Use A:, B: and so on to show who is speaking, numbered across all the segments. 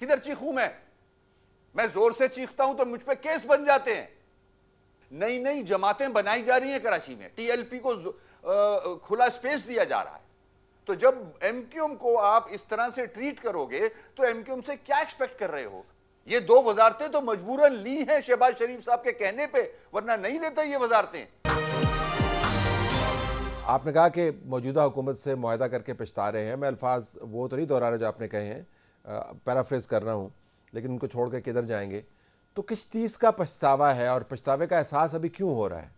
A: کدھر چیخوں میں زور سے چیختا ہوں تو مجھ پہ کیس بن جاتے ہیں. نئی نئی جماعتیں بنائی جا رہی ہیں کراچی میں, ٹی ایل پی کو کھلا سپیس دیا جا رہا ہے. تو جب ایم کیو ایم کو آپ اس طرح سے ٹریٹ کرو گے تو ایم کیو ایم سے کیا ایکسپیکٹ کر رہے ہو؟ یہ 2 وزارتیں تو مجبوراً لی ہیں شہباز شریف صاحب کے کہنے پہ, ورنہ نہیں لیتا یہ وزارتیں.
B: آپ نے کہا کہ موجودہ حکومت سے معاہدہ کر کے پچھتا رہے ہیں. میں الفاظ وہ تو نہیں دہرا رہا جو آپ نے کہے ہیں, پیرافریز کر رہا ہوں, لیکن ان کو چھوڑ کے کدھر جائیں گے؟ تو کس چیز کا پچھتاوا ہے اور پچھتاوے کا احساس ابھی کیوں ہو رہا ہے؟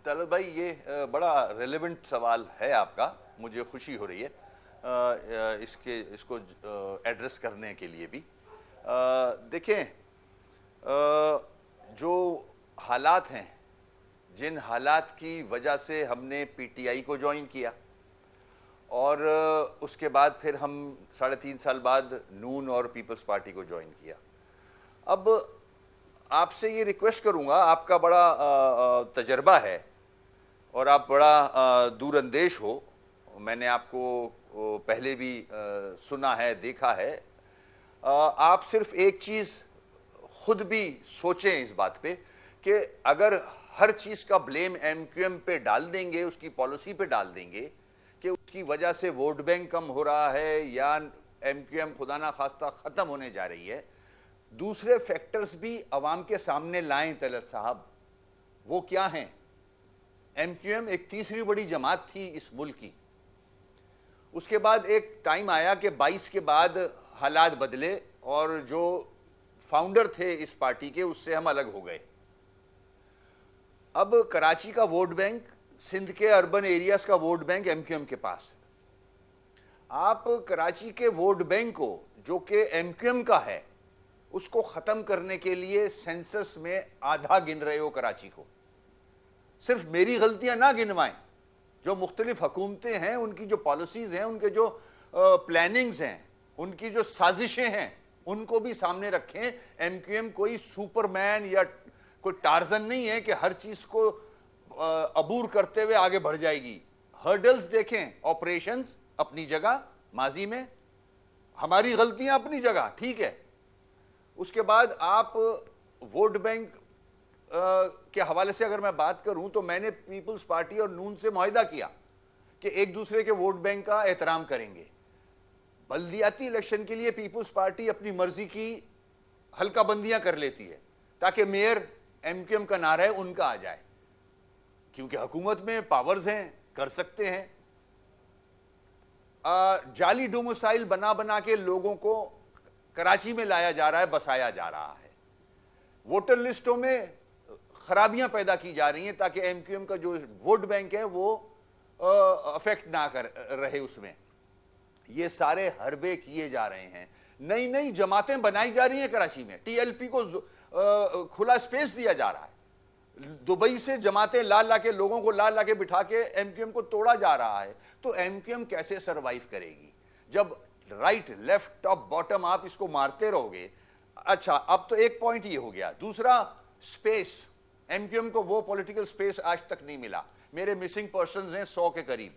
A: طلعت بھائی, یہ بڑا ریلیونٹ سوال ہے آپ کا, مجھے خوشی ہو رہی ہے اس کو ایڈریس کرنے کے لیے بھی. دیکھیں, جو حالات ہیں, جن حالات کی وجہ سے ہم نے پی ٹی آئی کو جوائن کیا اور اس کے بعد پھر ہم 3.5 سال بعد نون اور پیپلز پارٹی کو جوائن کیا. اب آپ سے یہ ریکویسٹ کروں گا, آپ کا بڑا تجربہ ہے اور آپ بڑا دور اندیش ہو, میں نے آپ کو پہلے بھی سنا ہے, دیکھا ہے. آپ صرف ایک چیز خود بھی سوچیں اس بات پہ کہ اگر ہر چیز کا بلیم ایم کیو ایم پہ ڈال دیں گے, اس کی پالیسی پہ ڈال دیں گے کہ اس کی وجہ سے ووٹ بینک کم ہو رہا ہے یا ایم کیو ایم خدا نہ خواستہ ختم ہونے جا رہی ہے, دوسرے فیکٹرز بھی عوام کے سامنے لائیں طلعت صاحب. وہ کیا ہیں؟ ایم کیو ایم ایک تیسری بڑی جماعت تھی اس ملک کی. اس کے بعد ایک ٹائم آیا کہ 22 کے بعد حالات بدلے اور جو فاؤنڈر تھے اس پارٹی کے, اس سے ہم الگ ہو گئے. اب کراچی کا ووٹ بینک, سندھ کے اربن ایریاز کا vote bank M Q M کے پاس. آپ کراچی کے ووٹ بینک کو جو کہ ایم کیو ایم کا ہے, اس کو ختم کرنے کے لیے سینسس میں آدھا گن رہے ہو کراچی کو. صرف میری غلطیاں نہ گنوائیں, جو مختلف حکومتیں ہیں ان کی جو پالیسیز ہیں, ان کے جو پلاننگز ہیں, ان کی جو سازشیں ہیں, ان کو بھی سامنے رکھیں. ایم کیو ایم کوئی سپر مین یا کوئی ٹارزن نہیں ہے کہ ہر چیز کو عبور کرتے ہوئے آگے بڑھ جائے گی. ہرڈلز دیکھیں, آپریشنز اپنی جگہ ماضی میں, ہماری غلطیاں اپنی جگہ, ٹھیک ہے. اس کے بعد آپ ووٹ بینک کے حوالے سے اگر میں بات کروں تو میں نے پیپلز پارٹی اور نون سے معاہدہ کیا کہ ایک دوسرے کے ووٹ بینک کا احترام کریں گے. بلدیاتی الیکشن کے لیے پیپلز پارٹی اپنی مرضی کی حلقہ بندیاں کر لیتی ہے تاکہ میئر ایم کیو ایم کا نہ رہے, ان کا آ جائے, کیونکہ حکومت میں پاورز ہیں, کر سکتے ہیں. جعلی ڈومسائل بنا کے لوگوں کو کراچی میں لایا جا رہا ہے, بسایا جا رہا ہے. ووٹر لسٹوں میں خرابیاں پیدا کی جا رہی ہیں تاکہ ایم کیو ایم کا جو ووٹ بینک ہے وہ افیکٹ نہ رہے اس میں. یہ سارے حربے کیے جا رہے ہیں. نئی نئی جماعتیں بنائی جا رہی ہیں کراچی میں, ٹی ایل پی کو کھلا سپیس دیا جا رہا ہے. دبئی سے جماعتیں لا کے لوگوں کو لا کے بٹھا کے ایم کیو ایم کو توڑا جا رہا ہے. تو ایم کیو ایم کیسے سروائیو کرے گی جب رائٹ لیفٹ ٹاپ باٹم آپ اس کو مارتے رہو گے؟ اچھا, اب تو ایک پوائنٹ یہ ہو گیا. دوسرا, سپیس. ایم کیو ایم کو وہ پولیٹیکل سپیس آج تک نہیں ملا. میرے مسنگ پرسنز ہیں 100 کے قریب,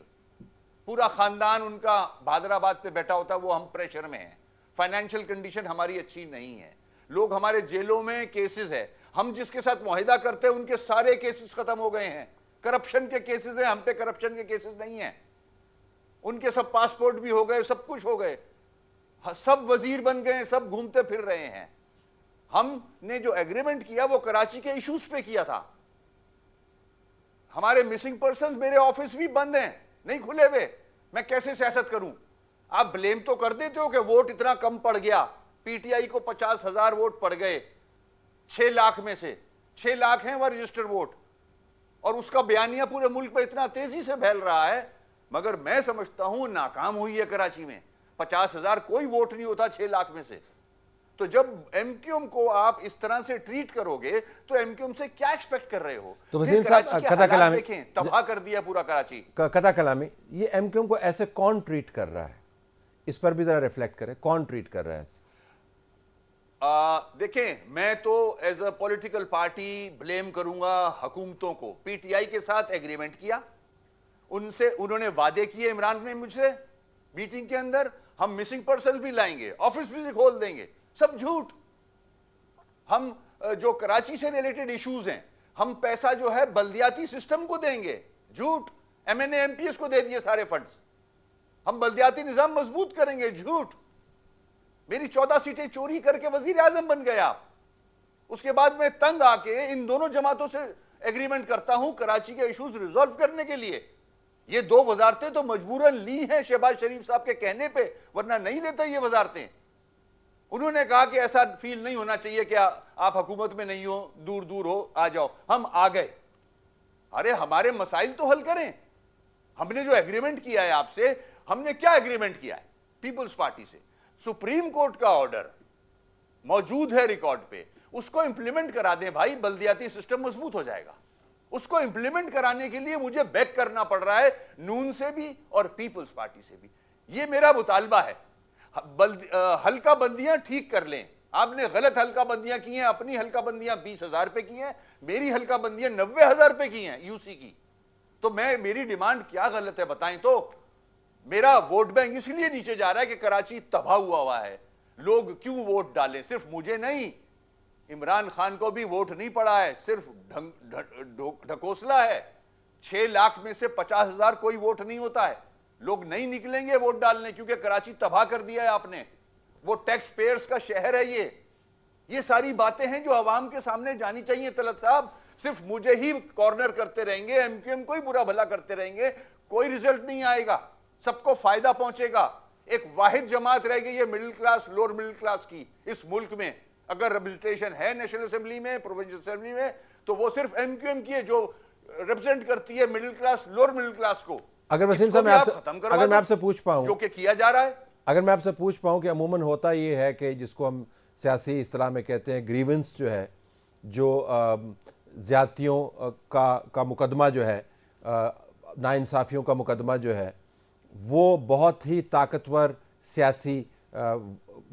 A: پورا خاندان ان کا بہادرآباد پہ بیٹھا ہوتا ہے, وہ ہم پریشر میں ہیں. فائنینشیل کنڈیشن ہماری اچھی نہیں ہے, لوگ ہمارے جیلوں میں, کیسز ہے. ہم جس کے ساتھ معاہدہ کرتے ہیں ان کے سارے کیسز ختم ہو گئے ہیں. کرپشن کے کیسز ہیں, ہم پہ کرپشن کے کیسز نہیں ہیں. ان کے سب پاسپورٹ بھی ہو گئے, سب کچھ ہو گئے, سب وزیر بن گئے, سب گھومتے پھر رہے ہیں. ہم نے جو ایگریمنٹ کیا وہ کراچی کے ایشوز پہ کیا تھا. ہمارے مسنگ پرسنز, میرے آفس بھی بند ہیں, نہیں کھلے ہوئے. میں کیسے سیاست کروں؟ آپ بلیم تو کر دیتے ہو کہ ووٹ اتنا کم پڑ گیا, پی ٹی آئی کو 50,000 ووٹ پڑ گئے 6 لاکھ میں سے. 6 لاکھ ہیں وہ رجسٹر ووٹ, اور اس کا بیانیہ پورے ملک میں اتنا تیزی سے پھیل رہا ہے. مگر میں سمجھتا ہوں ناکام ہوئی ہے کراچی میں. 50,000 کوئی ووٹ نہیں ہوتا 6 لاکھ میں سے. تو جب ایم کیو ایم کو آپ اس طرح سے ٹریٹ کرو گے تو ایم کیو ایم سے کیا ایکسپیکٹ کر رہے ہو؟
B: تو وزیر صاحب قطع کلامی
A: دیکھیں, تباہ کر دیا پورا کراچی.
B: قطع کلامی, یہ ایم کیو ایم کو ایسے کون ٹریٹ کر رہا ہے؟ اس پر بھی ذرا ریفلیکٹ کریں, کون ٹریٹ کر رہا ہے ایسے؟
A: دیکھیں, میں تو as a political party blame کروں گا حکومتوں کو. پی ٹی آئی کے ساتھ ایگریمنٹ کیا, ان سے انہوں نے وعدے کیے عمران نے مجھ سے میٹنگ کے اندر ہم مسنگ پرسن بھی لائیں گے, آفس بھی کھول دیں گے, سب جھوٹ. ہم جو کراچی سے ریلیٹڈ ایشوز ہیں, ہم پیسہ جو ہے بلدیاتی سسٹم کو دیں گے, جھوٹ. M N A M P S کو دے دیے سارے فنڈز, ہم بلدیاتی نظام مضبوط کریں گے, جھوٹ. میری 14 سیٹیں چوری کر کے وزیر اعظم بن گیا. اس کے بعد میں تنگ آ کے ان دونوں جماعتوں سے ایگریمنٹ کرتا ہوں کراچی کے ایشوز ریزالو کرنے کے لیے. یہ 2 وزارتیں تو مجبوراً لی ہیں شہباز شریف صاحب کے کہنے پہ, ورنہ نہیں لیتا یہ وزارتیں. انہوں نے کہا کہ ایسا فیل نہیں ہونا چاہیے کہ آپ حکومت میں نہیں ہو, دور دور ہو, آ جاؤ. ہم آ گئے. ارے ہمارے مسائل تو حل کریں. ہم نے جو ایگریمنٹ کیا ہے آپ سے, ہم نے کیا ایگریمنٹ کیا ہے پیپلز پارٹی سے؟ سپریم کورٹ کا آرڈر موجود ہے ریکارڈ پہ, اس کو امپلیمنٹ کرا دیں بھائی, بلدیاتی سسٹم مضبوط ہو جائے گا. اس کو امپلیمنٹ کرانے کے لیے مجھے بیک کرنا پڑ رہا ہے نون سے بھی اور پیپلز پارٹی سے بھی. یہ میرا مطالبہ ہے. حلقہ بندیاں ٹھیک کر لیں. آپ نے غلط حلقہ بندیاں کی ہیں, اپنی حلقہ بندیاں 20,000 پہ کی ہیں, میری حلقہ بندیاں 90,000 پہ کی ہیں یو سی کی. تو میری ڈیمانڈ کیا غلط ہے بتائیں تو؟ میرا ووٹ بینک اس لیے نیچے جا رہا ہے کہ کراچی تباہ ہوا ہے. لوگ کیوں ووٹ ڈالیں؟ صرف مجھے نہیں, عمران خان کو بھی ووٹ نہیں پڑا ہے, صرف ڈھکوسلا ہے. 6 لاکھ میں سے 50,000 کوئی ووٹ نہیں ہوتا ہے. لوگ نہیں نکلیں گے ووٹ ڈالنے کیونکہ کراچی تباہ کر دیا ہے آپ نے. وہ ٹیکس پیئرز کا شہر ہے. یہ ساری باتیں ہیں جو عوام کے سامنے جانی چاہیے. طلعت صاحب صرف مجھے ہی کارنر کرتے رہیں گے, ایم کیو ایم کو ہی برا بھلا کرتے رہیں گے, کوئی ریزلٹ نہیں آئے گا, سب کو فائدہ پہنچے گا. ایک واحد جماعت رہے گی یہ middle class, lower middle class کی اس ملک میں. اگر ریپرزنٹیشن ہے نیشنل اسمبلی میں, پروونشل اسمبلی میں, تو وہ صرف ایم کیو ایم کی ہے جو ریپرزینٹ کرتی ہے middle class, lower middle class کو.
B: اگر وسیم صاحب میں آپ سے پوچھ پاؤں,
A: جو کہ کیا جا رہا ہے,
B: اگر میں آپ سے پوچھ پاؤں کہ عموماً ہوتا یہ ہے کہ جس کو ہم سیاسی اصطلاح میں کہتے ہیں گریونس جو ہے, جو زیادتیوں کا مقدمہ جو ہے, ناانصافیوں کا مقدمہ جو ہے, وہ بہت ہی طاقتور سیاسی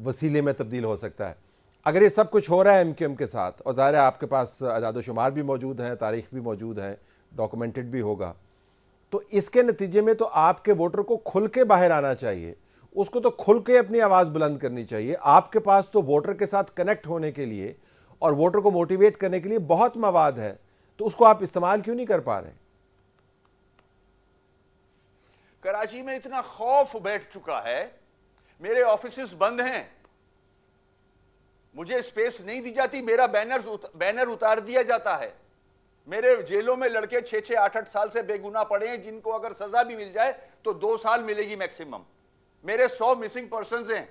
B: وسیلے میں تبدیل ہو سکتا ہے. اگر یہ سب کچھ ہو رہا ہے ایم کیو ایم کے ساتھ, اور ظاہر ہے آپ کے پاس اعداد و شمار بھی موجود ہیں, تاریخ بھی موجود ہے, ڈاکومنٹڈ بھی ہوگا, تو اس کے نتیجے میں تو آپ کے ووٹر کو کھل کے باہر آنا چاہیے, اس کو تو کھل کے اپنی آواز بلند کرنی چاہیے. آپ کے پاس تو ووٹر کے ساتھ کنیکٹ ہونے کے لیے اور ووٹر کو موٹیویٹ کرنے کے لیے بہت مواد ہے, تو اس کو آپ استعمال کیوں نہیں کر پا رہے؟
A: کراچی میں اتنا خوف بیٹھ چکا ہے, میرے آفیسز بند ہیں, مجھے اسپیس نہیں دی جاتی, میرا بینر اتار دیا جاتا ہے. میرے جیلوں میں لڑکے 6-6, 8-8 سال سے بے گناہ پڑے ہیں, جن کو اگر سزا بھی مل جائے تو 2 سال ملے گی میکسیمم. میرے 100 مسنگ پرسنز ہیں.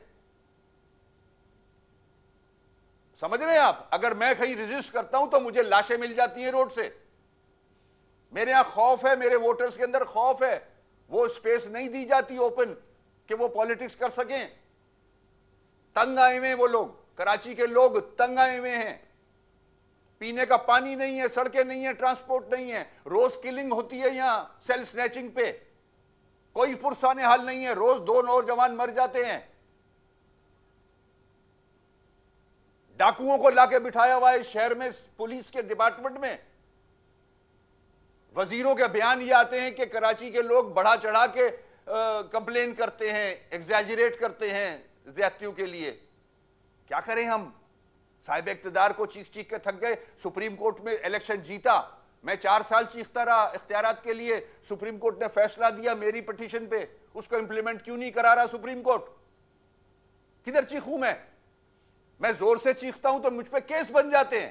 A: سمجھ رہے ہیں آپ؟ اگر میں کہیں رجسٹ کرتا ہوں تو مجھے لاشیں مل جاتی ہیں روڈ سے. میرے یہاں خوف ہے, میرے ووٹرز کے اندر خوف ہے. وہ اسپیس نہیں دی جاتی اوپن کہ وہ پالیٹکس کر سکیں. تنگ آئے ہوئے ہیں وہ لوگ, کراچی کے لوگ تنگ آئے ہوئے ہیں. پینے کا پانی نہیں ہے, سڑکیں نہیں ہیں, ٹرانسپورٹ نہیں ہے, روز کلنگ ہوتی ہے یہاں سیل سنیچنگ پہ, کوئی پرسان حال نہیں ہے, روز 2 نوجوان مر جاتے ہیں. ڈاکوؤں کو لا کے بٹھایا ہوا ہے شہر میں پولیس کے ڈپارٹمنٹ میں. وزیروں کے بیان یہ آتے ہیں کہ کراچی کے لوگ بڑھا چڑھا کے کمپلین کرتے ہیں, ایگزیجریٹ کرتے ہیں زیادتیوں کے لیے. کیا کریں ہم؟ صاحب اقتدار کو چیخ چیخ کے تھک گئے. سپریم کورٹ میں الیکشن جیتا, میں 4 سال چیختا رہا اختیارات کے لیے. سپریم کورٹ نے فیصلہ دیا میری پٹیشن پہ, اس کو امپلیمنٹ کیوں نہیں کرا رہا سپریم کورٹ؟ کدھر چیخوں میں زور سے چیختا ہوں تو مجھ پہ کیس بن جاتے ہیں.